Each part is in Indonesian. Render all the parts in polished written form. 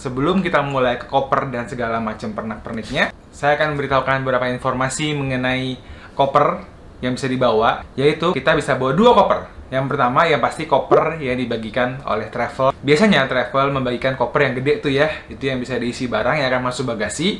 sebelum kita mulai ke koper dan segala macam pernak-perniknya, saya akan memberitahukan beberapa informasi mengenai koper yang bisa dibawa, yaitu kita bisa bawa dua koper. Yang pertama, yang pasti koper yang dibagikan oleh travel. Biasanya travel membagikan koper yang gede tuh ya, itu yang bisa diisi barang yang akan masuk bagasi.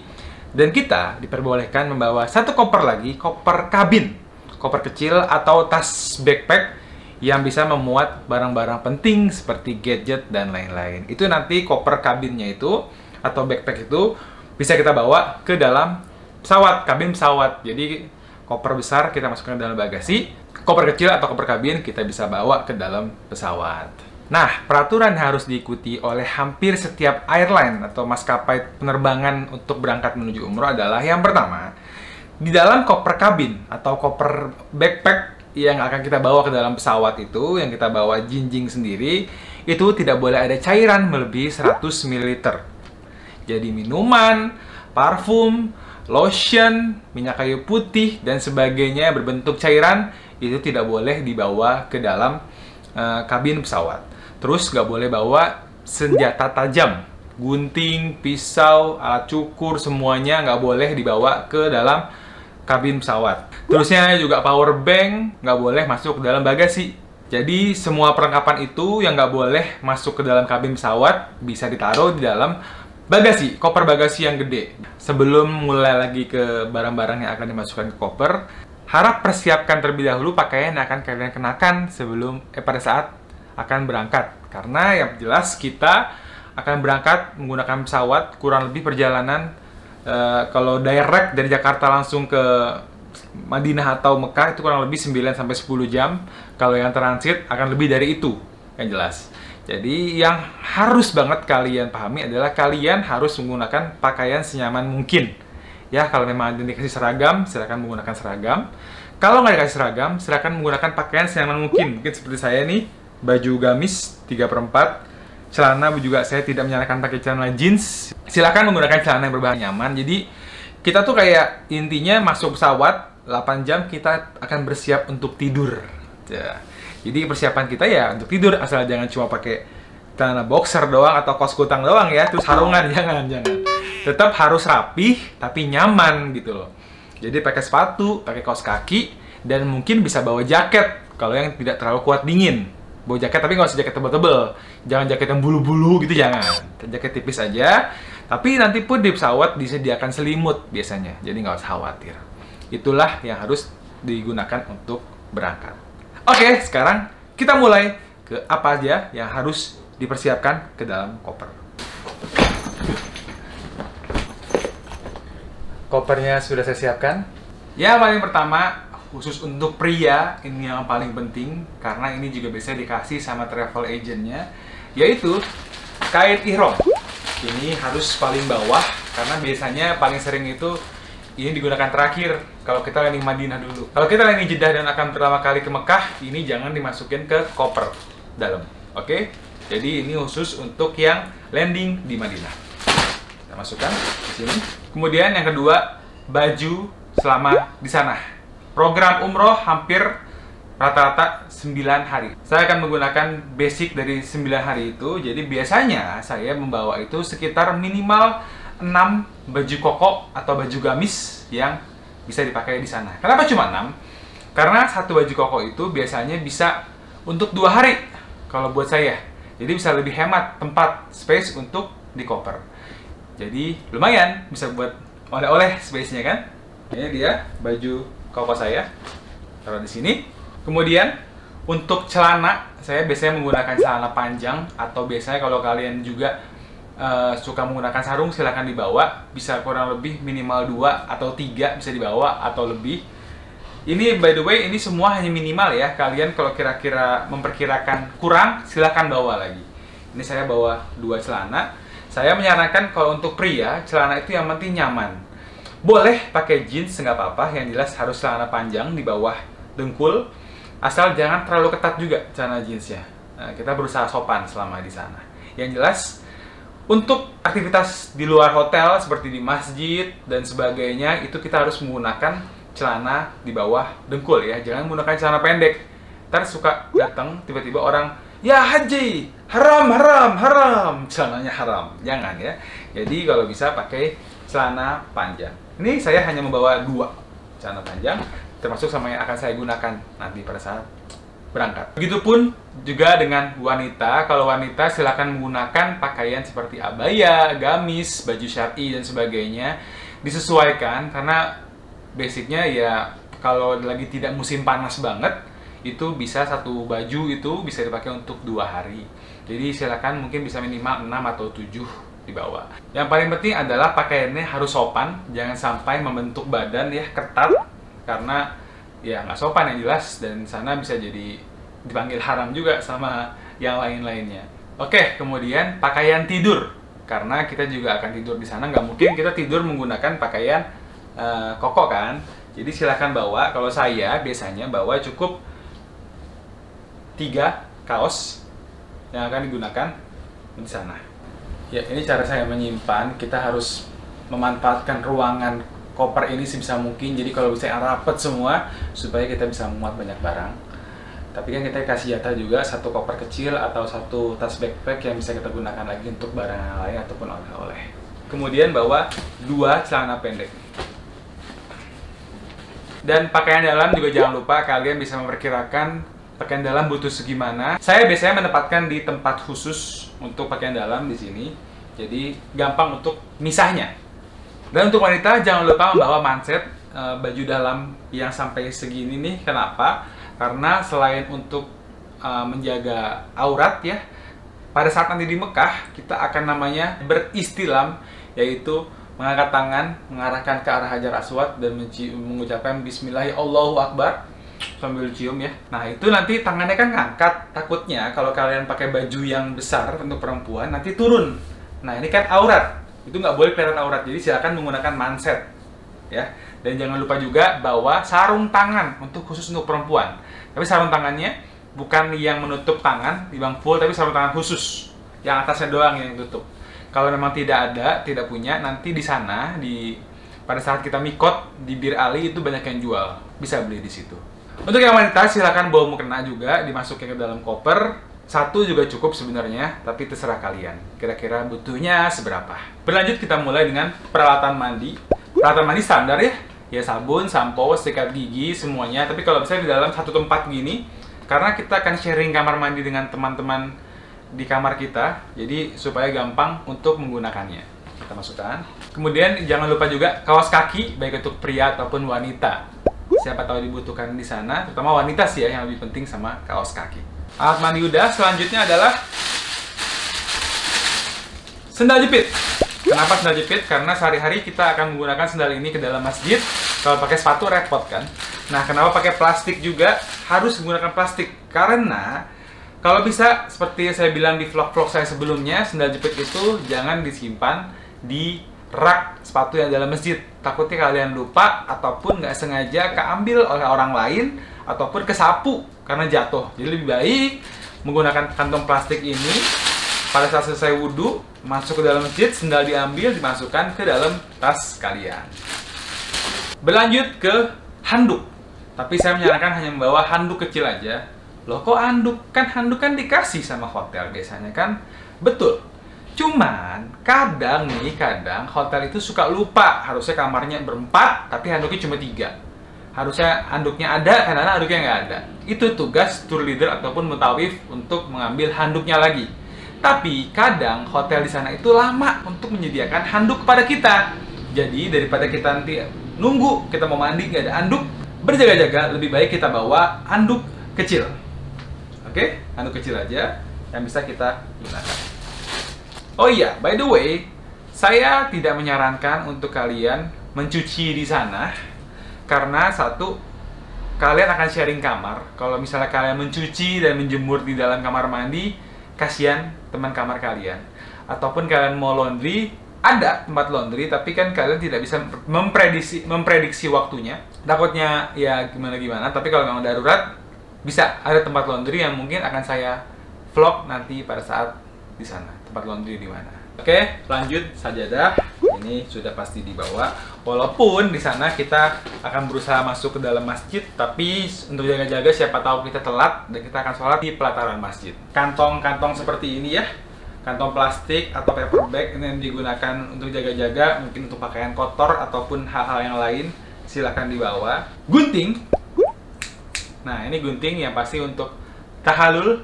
Dan kita diperbolehkan membawa satu koper lagi, koper kabin, koper kecil atau tas backpack yang bisa memuat barang-barang penting seperti gadget dan lain-lain. Itu nanti koper kabinnya itu atau backpack itu bisa kita bawa ke dalam pesawat, kabin pesawat. Jadi koper besar kita masukkan ke dalam bagasi, koper kecil atau koper kabin kita bisa bawa ke dalam pesawat. Nah, peraturan yang harus diikuti oleh hampir setiap airline atau maskapai penerbangan untuk berangkat menuju umroh adalah yang pertama, di dalam koper kabin atau koper backpack yang akan kita bawa ke dalam pesawat itu, yang kita bawa jinjing sendiri, itu tidak boleh ada cairan melebihi 100 ml. Jadi minuman, parfum, lotion, minyak kayu putih, dan sebagainya berbentuk cairan, itu tidak boleh dibawa ke dalam kabin pesawat. Terus nggak boleh bawa senjata tajam, gunting, pisau, alat cukur, semuanya nggak boleh dibawa ke dalam kabin pesawat. Terusnya juga power bank nggak boleh masuk ke dalam bagasi. Jadi semua perlengkapan itu yang nggak boleh masuk ke dalam kabin pesawat bisa ditaruh di dalam bagasi, koper bagasi yang gede. Sebelum mulai lagi ke barang-barang yang akan dimasukkan ke koper, harap persiapkan terlebih dahulu pakaian yang akan kalian kenakan pada saat akan berangkat. Karena yang jelas kita akan berangkat menggunakan pesawat kurang lebih perjalanan kalau direct dari Jakarta langsung ke Madinah atau Mekah itu kurang lebih 9-10 jam. Kalau yang transit akan lebih dari itu, yang jelas. Jadi yang harus banget kalian pahami adalah kalian harus menggunakan pakaian senyaman mungkin. Ya, kalau memang ada dikasih seragam, silakan menggunakan seragam. Kalau nggak dikasih seragam, silakan menggunakan pakaian senyaman mungkin. Mungkin seperti saya nih, baju gamis 3/4. Celana juga saya tidak menyarankan pakai celana jeans. Silakan menggunakan celana yang berbahan nyaman. Jadi kita tuh kayak intinya masuk pesawat 8 jam kita akan bersiap untuk tidur. Ya. Jadi persiapan kita ya untuk tidur, asal jangan cuma pakai celana boxer doang atau kaos kutang doang ya, terus sarungan jangan. Tetap harus rapih tapi nyaman gitu loh. Jadi pakai sepatu, pakai kaos kaki, dan mungkin bisa bawa jaket kalau yang tidak terlalu kuat dingin. Bawa jaket tapi nggak usah jaket tebal-tebal, jangan jaket yang bulu-bulu gitu, jangan. Jaket tipis aja. Tapi nanti pun di pesawat disediakan selimut biasanya, jadi nggak usah khawatir. Itulah yang harus digunakan untuk berangkat. Oke, sekarang kita mulai ke apa aja yang harus dipersiapkan ke dalam koper. Kopernya sudah saya siapkan. Ya, paling pertama, khusus untuk pria, ini yang paling penting, karena ini juga bisa dikasih sama travel agentnya, yaitu kain ihram. Ini harus paling bawah, karena biasanya paling sering itu ini digunakan terakhir kalau kita landing Madinah dulu. Kalau kita landing Jeddah dan akan pertama kali ke Mekah, ini jangan dimasukin ke koper dalam. Oke? Jadi ini khusus untuk yang landing di Madinah. Kita masukkan di sini. Kemudian yang kedua, baju selama di sana. Program umroh hampir rata-rata 9 hari. Saya akan menggunakan basic dari 9 hari itu. Jadi biasanya saya membawa itu sekitar minimal 6 baju koko atau baju gamis yang bisa dipakai di sana. Kenapa cuma 6? Karena satu baju koko itu biasanya bisa untuk 2 hari kalau buat saya. Jadi bisa lebih hemat tempat, space untuk di koper. Jadi lumayan bisa buat oleh-oleh space-nya kan. Ini dia baju koko saya. Taruh di sini. Kemudian untuk celana, saya biasanya menggunakan celana panjang, atau biasanya kalau kalian juga suka menggunakan sarung, silahkan dibawa. Bisa kurang lebih minimal 2 atau 3 bisa dibawa atau lebih. Ini by the way, ini semua hanya minimal ya. Kalian kalau kira-kira memperkirakan kurang, silahkan bawa lagi. Ini saya bawa 2 celana. Saya menyarankan kalau untuk pria, celana itu yang penting nyaman. Boleh pakai jeans, nggak apa-apa. Yang jelas harus celana panjang di bawah dengkul. Asal jangan terlalu ketat juga celana jeansnya. Nah, kita berusaha sopan selama di sana. Yang jelas, untuk aktivitas di luar hotel seperti di masjid dan sebagainya, itu kita harus menggunakan celana di bawah dengkul ya. Jangan menggunakan celana pendek. Ntar suka datang tiba-tiba orang, ya haji, haram, celananya haram, jangan ya. Jadi kalau bisa pakai celana panjang. Ini saya hanya membawa 2 celana panjang, termasuk sama yang akan saya gunakan nanti pada saat berangkat. Begitupun juga dengan wanita. Kalau wanita silakan menggunakan pakaian seperti abaya, gamis, baju syar'i dan sebagainya. Disesuaikan karena basicnya ya kalau lagi tidak musim panas banget, itu bisa satu baju itu bisa dipakai untuk 2 hari. Jadi silakan mungkin bisa minimal 6 atau 7 dibawa. Yang paling penting adalah pakaiannya harus sopan, jangan sampai membentuk badan ya, ketat, karena ya nggak sopan yang jelas, dan sana bisa jadi dipanggil haram juga sama yang lain-lainnya. Oke, kemudian pakaian tidur, karena kita juga akan tidur di sana, nggak mungkin kita tidur menggunakan pakaian koko kan. Jadi silakan bawa, kalau saya biasanya bawa cukup 3 kaos yang akan digunakan di sana. Ya, ini cara saya menyimpan. Kita harus memanfaatkan ruangan koper ini sebisa mungkin. Jadi kalau bisa rapat semua supaya kita bisa memuat banyak barang. Tapi kan kita kasih jatah juga 1 koper kecil atau 1 tas backpack yang bisa kita gunakan lagi untuk barang yang lain ataupun oleh-oleh. Kemudian bawa 2 celana pendek. Dan pakaian dalam juga jangan lupa kalian bisa memperkirakan pakaian dalam butuh segimana. Saya biasanya menempatkan di tempat khusus untuk pakaian dalam di sini. Jadi gampang untuk misahnya. Dan untuk wanita jangan lupa membawa manset baju dalam yang sampai segini nih. Kenapa? Karena selain untuk menjaga aurat ya, pada saat nanti di Mekah kita akan namanya beristilam, yaitu mengangkat tangan mengarahkan ke arah Hajar Aswad dan mengucapkan Bismillah Allahu Akbar sambil cium ya. Nah itu nanti tangannya kan ngangkat, takutnya kalau kalian pakai baju yang besar untuk perempuan nanti turun. Nah ini kan aurat, itu nggak boleh kelihatan aurat, jadi silakan menggunakan manset ya. Dan jangan lupa juga bawa sarung tangan untuk khusus untuk perempuan. Tapi sarung tangannya bukan yang menutup tangan di bang full, tapi sarung tangan khusus yang atasnya doang yang tutup. Kalau memang tidak ada, tidak punya, nanti di sana pada saat kita mikot di Bir Ali itu banyak yang jual, bisa beli di situ. Untuk yang wanita silakan bawa mukena juga, dimasukin ke dalam koper. 1 juga cukup sebenarnya, tapi terserah kalian. Kira-kira butuhnya seberapa. Berlanjut kita mulai dengan peralatan mandi. Peralatan mandi standar ya sabun, sampo, sikat gigi, semuanya. Tapi kalau misalnya di dalam satu tempat gini, karena kita akan sharing kamar mandi dengan teman-teman di kamar kita, jadi supaya gampang untuk menggunakannya. Kita masukkan. Kemudian jangan lupa juga kaos kaki, baik untuk pria ataupun wanita. Siapa tahu dibutuhkan di sana, terutama wanita sih ya yang lebih penting sama kaos kaki. Alat mandi udah, selanjutnya adalah sendal jepit. Kenapa sendal jepit? Karena sehari-hari kita akan menggunakan sendal ini ke dalam masjid. Kalau pakai sepatu repot kan. Nah, kenapa pakai plastik juga? Harus menggunakan plastik karena kalau bisa, seperti saya bilang di vlog-vlog saya sebelumnya, sendal jepit itu jangan disimpan di rak sepatu yang dalam masjid. Takutnya kalian lupa ataupun nggak sengaja keambil oleh orang lain ataupun kesapu karena jatuh. Jadi lebih baik menggunakan kantong plastik ini. Pada saat selesai wudhu, masuk ke dalam masjid, sendal diambil, dimasukkan ke dalam tas kalian. Berlanjut ke handuk. Tapi saya menyarankan hanya membawa handuk kecil aja. Loh kok handuk? Kan handuk kan dikasih sama hotel biasanya kan? Betul. Cuman kadang hotel itu suka lupa. Harusnya kamarnya berempat, tapi handuknya cuma 3. Harusnya handuknya ada, karena handuknya nggak ada. Itu tugas tour leader ataupun mutawif untuk mengambil handuknya lagi. Tapi kadang hotel di sana itu lama untuk menyediakan handuk kepada kita. Jadi daripada kita nanti nunggu kita mau mandi nggak ada handuk, berjaga-jaga lebih baik kita bawa handuk kecil. Oke, handuk kecil aja yang bisa kita gunakan. Oh iya, by the way, saya tidak menyarankan untuk kalian mencuci di sana karena satu, kalian akan sharing kamar. Kalau misalnya kalian mencuci dan menjemur di dalam kamar mandi, kasihan teman kamar kalian. Ataupun kalian mau laundry, ada tempat laundry, tapi kan kalian tidak bisa memprediksi waktunya. Takutnya ya gimana-gimana, tapi kalau memang darurat, bisa ada tempat laundry yang mungkin akan saya vlog nanti pada saat di sana. Tempat laundry di mana. Oke, lanjut sajadah. Ini sudah pasti dibawa. Walaupun di sana kita akan berusaha masuk ke dalam masjid, tapi untuk jaga-jaga siapa tahu kita telat dan kita akan sholat di pelataran masjid. Kantong-kantong seperti ini ya, kantong plastik atau paper bag ini yang digunakan untuk jaga-jaga, mungkin untuk pakaian kotor ataupun hal-hal yang lain, silahkan dibawa. Gunting, nah ini gunting yang pasti untuk tahalul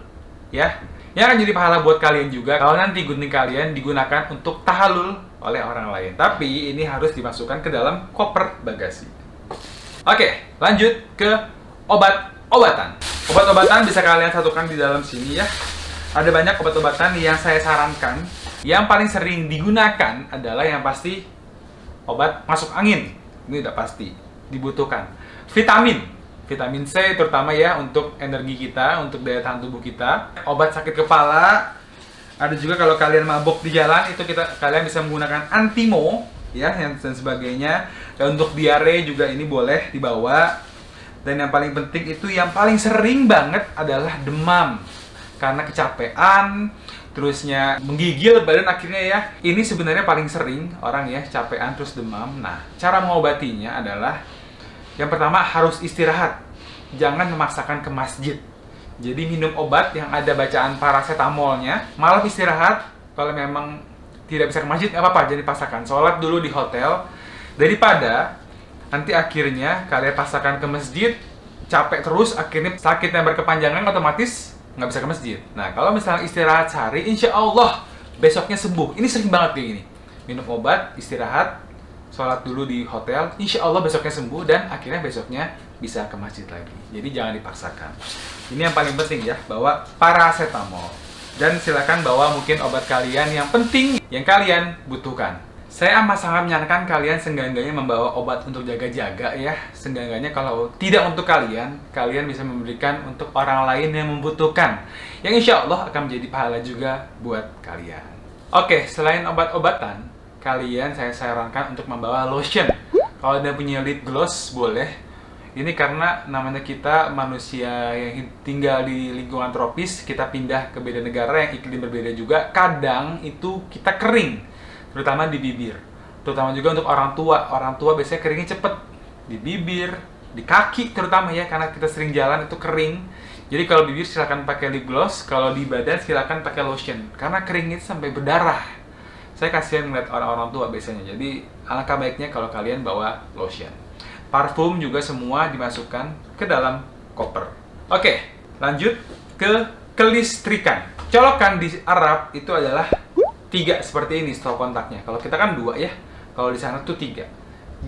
ya. Yang akan jadi pahala buat kalian juga kalau nanti gunting kalian digunakan untuk tahalul oleh orang lain. Tapi ini harus dimasukkan ke dalam koper bagasi. Oke, lanjut ke obat-obatan. Obat-obatan bisa kalian satukan di dalam sini ya. Ada banyak obat-obatan yang saya sarankan. Yang paling sering digunakan adalah yang pasti obat masuk angin. Ini udah pasti dibutuhkan. Vitamin C terutama ya untuk energi kita, untuk daya tahan tubuh kita. Obat sakit kepala. Ada juga kalau kalian mabuk di jalan itu kalian bisa menggunakan Antimo ya dan sebagainya. Dan untuk diare juga ini boleh dibawa. Dan yang paling penting itu yang paling sering banget adalah demam. Karena kecapean, terusnya menggigil badan akhirnya ya. Ini sebenarnya paling sering orang ya capean terus demam. Nah, cara mengobatinya adalah yang pertama harus istirahat. Jangan memaksakan ke masjid. Jadi minum obat yang ada bacaan paracetamolnya, malam istirahat. Kalau memang tidak bisa ke masjid, nggak apa-apa, jadi paksakan. Sholat dulu di hotel, daripada nanti akhirnya kalian paksakan ke masjid, capek terus, akhirnya sakit yang berkepanjangan, otomatis nggak bisa ke masjid. Nah, kalau misalnya istirahat sehari, insya Allah besoknya sembuh. Ini sering banget kayak gini. Minum obat, istirahat, sholat dulu di hotel, insya Allah besoknya sembuh, dan akhirnya besoknya bisa ke masjid lagi. Jadi jangan dipaksakan. Ini yang paling penting ya, bawa paracetamol. Dan silakan bawa mungkin obat kalian yang penting, yang kalian butuhkan. Saya amat sangat menyarankan kalian seenggak-enggaknya membawa obat untuk jaga-jaga ya. Seenggak-enggaknya kalau tidak untuk kalian, kalian bisa memberikan untuk orang lain yang membutuhkan. Yang insya Allah akan menjadi pahala juga buat kalian. Oke, selain obat-obatan, kalian saya sarankan untuk membawa lotion. Kalau ada punya lip gloss boleh. Ini karena namanya kita manusia yang tinggal di lingkungan tropis, kita pindah ke beda negara yang iklim berbeda juga, kadang itu kita kering, terutama di bibir. Terutama juga untuk orang tua biasanya keringnya cepet di bibir, di kaki terutama ya, karena kita sering jalan itu kering. Jadi kalau bibir silakan pakai lip gloss, kalau di badan silakan pakai lotion, karena keringnya itu sampai berdarah. Saya kasihan ngeliat orang-orang tua biasanya, jadi alangkah baiknya kalau kalian bawa lotion. Parfum juga semua dimasukkan ke dalam koper. Oke, lanjut ke kelistrikan. Colokan di Arab itu adalah 3 seperti ini stop kontaknya. Kalau kita kan 2 ya, kalau di sana tuh 3.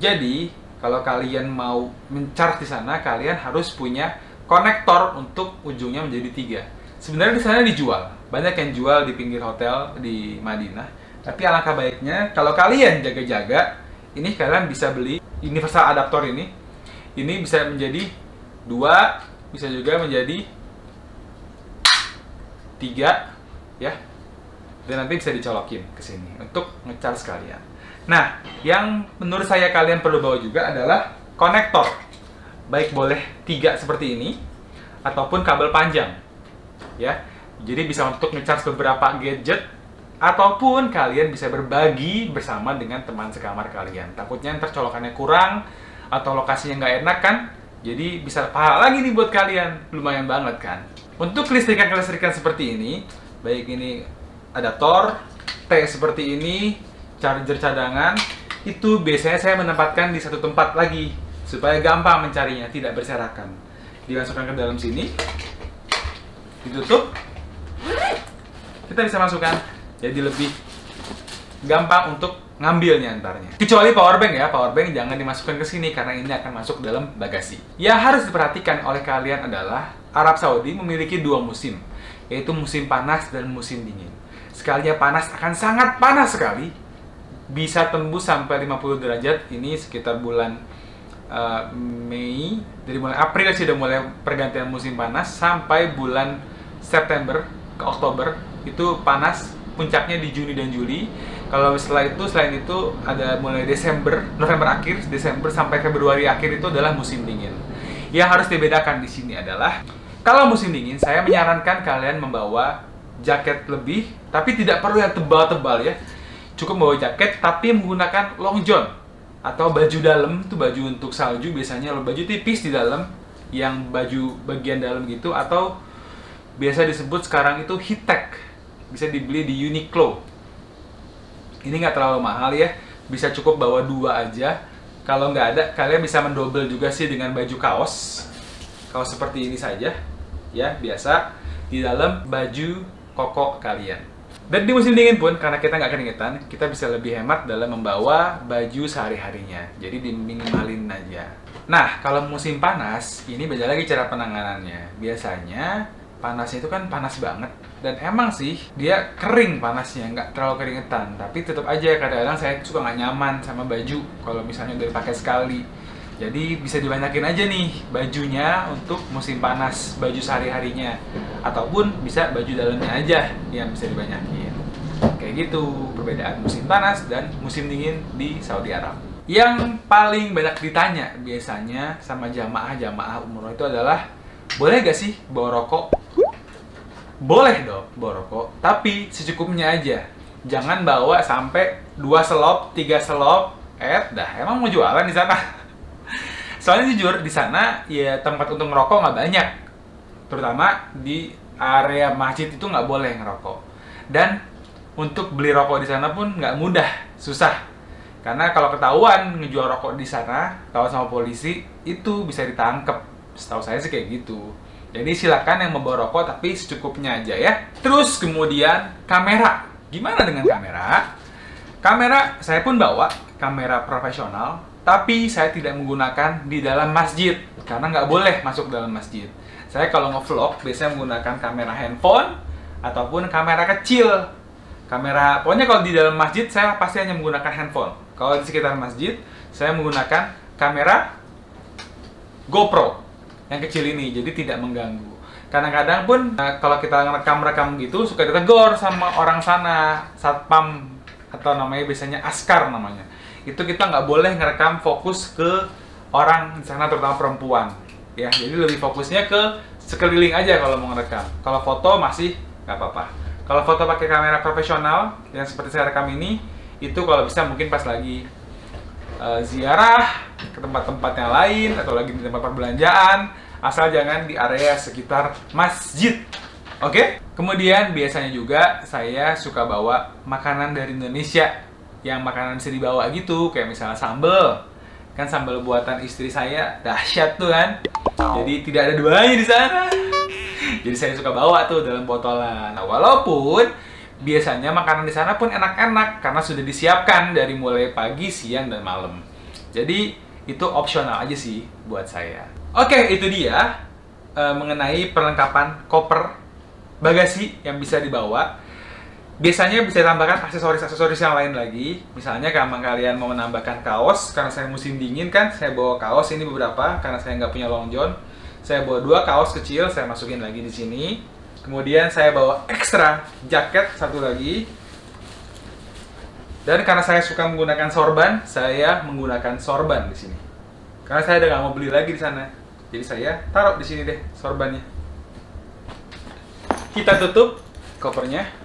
Jadi kalau kalian mau mencharge di sana, kalian harus punya konektor untuk ujungnya menjadi 3. Sebenarnya di sana dijual, banyak yang jual di pinggir hotel di Madinah. Tapi alangkah baiknya kalau kalian jaga-jaga, ini kalian bisa beli universal adaptor ini bisa menjadi 2, bisa juga menjadi 3 ya, dan nanti bisa dicolokin ke sini untuk nge-charge kalian. Nah, yang menurut saya kalian perlu bawa juga adalah konektor, baik boleh 3 seperti ini ataupun kabel panjang ya, jadi bisa untuk nge-charge beberapa gadget, ataupun kalian bisa berbagi bersama dengan teman sekamar kalian. Takutnya ntar colokannya kurang atau lokasinya nggak enak kan, jadi bisa pahala lagi nih buat kalian. Lumayan banget kan. Untuk kelistrikan seperti ini, baik ini adaptor, T seperti ini, charger cadangan, itu biasanya saya menempatkan di satu tempat lagi supaya gampang mencarinya, tidak berserakan. Dimasukkan ke dalam sini, ditutup, kita bisa masukkan. Jadi lebih gampang untuk ngambilnya antarnya. Kecuali powerbank ya, powerbank jangan dimasukkan ke sini karena ini akan masuk dalam bagasi. Yang harus diperhatikan oleh kalian adalah Arab Saudi memiliki 2 musim, yaitu musim panas dan musim dingin. Sekalinya panas akan sangat panas sekali, bisa tembus sampai 50 derajat. Ini sekitar bulan Mei, dari mulai April sudah mulai pergantian musim panas sampai bulan September ke Oktober itu panas. Puncaknya di Juni dan Juli. Kalau selain itu ada mulai November akhir, Desember sampai Februari akhir itu adalah musim dingin. Yang harus dibedakan di sini adalah kalau musim dingin saya menyarankan kalian membawa jaket lebih, tapi tidak perlu yang tebal-tebal ya. Cukup bawa jaket tapi menggunakan long john. atau baju dalam, tuh baju untuk salju biasanya, baju tipis di dalam, yang baju bagian dalam gitu, atau biasa disebut sekarang itu heat-tech, bisa dibeli di Uniqlo. Ini nggak terlalu mahal ya, bisa cukup bawa 2 aja. Kalau nggak ada, kalian bisa mendobel juga sih dengan baju kaos seperti ini saja ya, biasa di dalam baju koko kalian. Dan di musim dingin pun, karena kita nggak keringetan, kita bisa lebih hemat dalam membawa baju sehari-harinya. Jadi diminimalin aja. Nah, kalau musim panas, ini beda lagi cara penanganannya. Biasanya, panasnya itu kan panas banget. Dan emang sih, dia kering panasnya, nggak terlalu keringetan. Tapi tetap aja, kadang-kadang saya suka nggak nyaman sama baju kalau misalnya udah dipakai sekali. Jadi bisa dibanyakin aja nih bajunya untuk musim panas, baju sehari-harinya. Ataupun bisa baju dalamnya aja yang bisa dibanyakin. Kayak gitu perbedaan musim panas dan musim dingin di Saudi Arab. Yang paling banyak ditanya biasanya sama jamaah umroh itu adalah, boleh gak sih bawa rokok? Boleh dong bawa rokok, tapi secukupnya aja. Jangan bawa sampai 2 selop, 3 selop. Dah, emang mau jualan di sana? Soalnya jujur, di sana ya tempat untuk ngerokok nggak banyak. Terutama di area masjid itu nggak boleh ngerokok. Dan untuk beli rokok di sana pun nggak mudah, susah. Karena kalau ketahuan ngejual rokok di sana, kalau sama polisi, itu bisa ditangkap. Setahu saya sih kayak gitu. Jadi silakan yang membawa rokok, tapi secukupnya aja ya. Terus kemudian kamera. Gimana dengan kamera? Kamera saya pun bawa, kamera profesional. Tapi saya tidak menggunakan di dalam masjid, karena nggak boleh masuk dalam masjid. Saya kalau nge-vlog biasanya menggunakan kamera handphone ataupun kamera kecil. Pokoknya kalau di dalam masjid saya pasti hanya menggunakan handphone. Kalau di sekitar masjid, saya menggunakan kamera GoPro yang kecil ini, jadi tidak mengganggu. Kadang-kadang pun kalau kita ngerekam gitu suka ditegur sama orang sana, satpam atau namanya biasanya askar namanya. Itu kita nggak boleh ngerekam fokus ke orang di sana, terutama perempuan ya. Jadi lebih fokusnya ke sekeliling aja kalau mau ngerekam. Kalau foto masih nggak apa-apa. Kalau foto pakai kamera profesional yang seperti saya rekam ini, itu kalau bisa mungkin pas lagi ziarah ke tempat-tempat yang lain atau lagi di tempat perbelanjaan, asal jangan di area sekitar masjid. Oke? Kemudian biasanya juga saya suka bawa makanan dari Indonesia, yang makanan bisa dibawa gitu, kayak misalnya sambal. Kan sambal buatan istri saya dahsyat tuh kan. Jadi tidak ada duanya di sana. Jadi saya suka bawa tuh dalam botolan. Nah, walaupun biasanya makanan di sana pun enak-enak karena sudah disiapkan dari mulai pagi, siang, dan malam. Jadi itu opsional aja sih buat saya. Oke, itu dia mengenai perlengkapan koper bagasi yang bisa dibawa. Biasanya bisa ditambahkan aksesoris-aksesoris yang lain lagi. Misalnya kalau kalian mau menambahkan kaos, karena saya musim dingin kan, saya bawa kaos ini beberapa, karena saya nggak punya long john. Saya bawa 2 kaos kecil, saya masukin lagi di sini. Kemudian saya bawa ekstra jaket 1 lagi. Dan karena saya suka menggunakan sorban, saya menggunakan sorban di sini. Karena saya udah nggak mau beli lagi di sana. Jadi saya taruh di sini deh sorbannya. Kita tutup kopernya.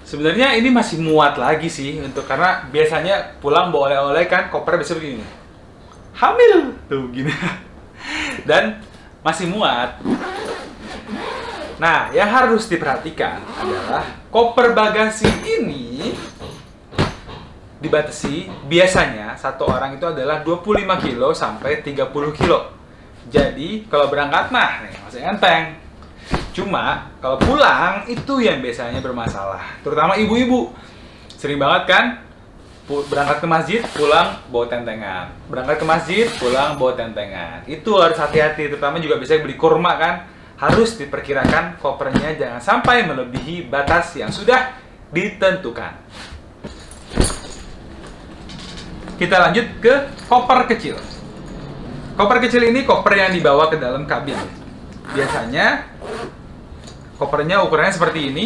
Sebenarnya ini masih muat lagi sih, karena biasanya pulang bawa oleh-oleh kan, koper bisa begini. Hamil! Tuh, gini. Dan masih muat. Nah, yang harus diperhatikan adalah koper bagasi ini dibatasi, biasanya satu orang itu adalah 25 kilo sampai 30 kilo. Jadi, kalau berangkat mah, masih enteng. Cuma, kalau pulang, itu yang biasanya bermasalah. Terutama ibu-ibu. Sering banget kan, berangkat ke masjid, pulang, bawa tentengan. Berangkat ke masjid, pulang, bawa tentengan. Itu harus hati-hati, terutama juga biasanya beli kurma kan. Harus diperkirakan kopernya jangan sampai melebihi batas yang sudah ditentukan. Kita lanjut ke koper kecil. Koper kecil ini koper yang dibawa ke dalam kabin. Biasanya kopernya ukurannya seperti ini.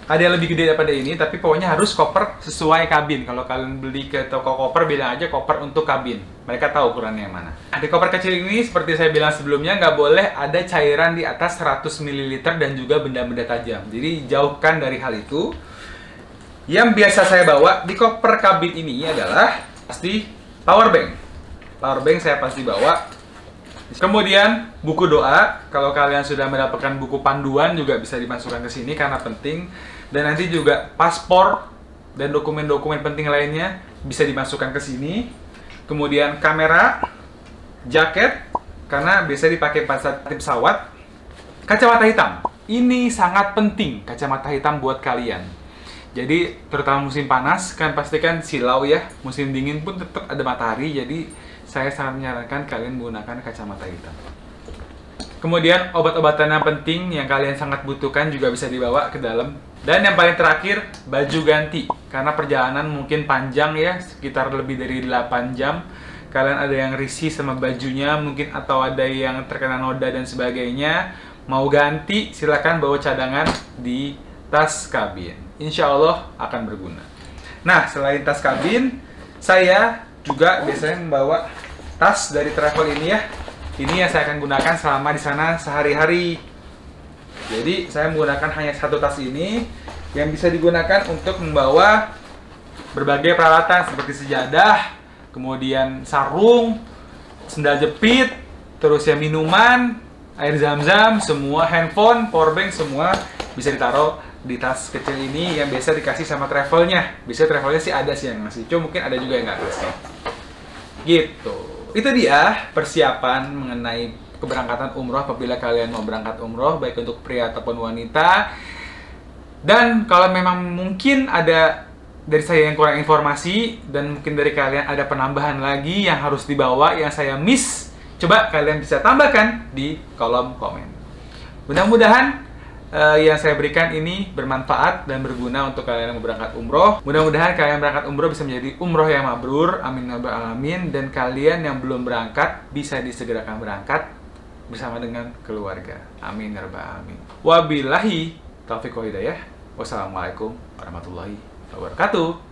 Ada yang lebih gede daripada ini, tapi pokoknya harus koper sesuai kabin. Kalau kalian beli ke toko koper, bilang aja koper untuk kabin. Mereka tahu ukurannya yang mana. Di koper kecil ini, seperti saya bilang sebelumnya, nggak boleh ada cairan di atas 100 ml dan juga benda-benda tajam. Jadi jauhkan dari hal itu. Yang biasa saya bawa di koper kabin ini adalah Pasti power bank. Power bank saya pasti bawa. Kemudian buku doa, kalau kalian sudah mendapatkan buku panduan juga bisa dimasukkan ke sini karena penting. Dan nanti juga paspor dan dokumen-dokumen penting lainnya bisa dimasukkan ke sini. Kemudian kamera, jaket, karena biasa dipakai pas saat di pesawat. Kacamata hitam, ini sangat penting kacamata hitam buat kalian. Jadi terutama musim panas kan pastikan silau ya, musim dingin pun tetap ada matahari, jadi saya sangat menyarankan kalian menggunakan kacamata hitam. Kemudian obat-obatan yang penting yang kalian sangat butuhkan juga bisa dibawa ke dalam. Dan yang paling terakhir, baju ganti. Karena perjalanan mungkin panjang ya, sekitar lebih dari 8 jam. Kalian ada yang risih sama bajunya mungkin, atau ada yang terkena noda dan sebagainya. Mau ganti, silakan bawa cadangan di tas kabin. Insya Allah akan berguna. Nah, selain tas kabin, saya juga biasanya membawa tas dari travel ini ya. Ini yang saya akan gunakan selama di sana sehari-hari. Jadi saya menggunakan hanya satu tas ini yang bisa digunakan untuk membawa berbagai peralatan seperti sejadah, kemudian sarung, sendal jepit, terus ya minuman, air zam-zam, semua handphone, powerbank semua bisa ditaruh di tas kecil ini yang biasa dikasih sama travelnya. Biasanya travelnya sih ada sih yang ngasih, cuma mungkin ada juga yang nggak kasih. Gitu. Itu dia persiapan mengenai keberangkatan umroh apabila kalian mau berangkat umroh, baik untuk pria ataupun wanita. Dan kalau memang mungkin ada dari saya yang kurang informasi dan mungkin dari kalian ada penambahan lagi yang harus dibawa yang saya miss, coba kalian bisa tambahkan di kolom komen. Mudah-mudahan yang saya berikan ini bermanfaat dan berguna untuk kalian yang mau berangkat umroh. Mudah-mudahan kalian berangkat umroh bisa menjadi umroh yang mabrur, amin ya rabbal alamin. Dan kalian yang belum berangkat bisa disegerakan berangkat bersama dengan keluarga, amin ya rabbal alamin. Wabillahi taufiq wal hidayah. Wassalamualaikum warahmatullahi wabarakatuh.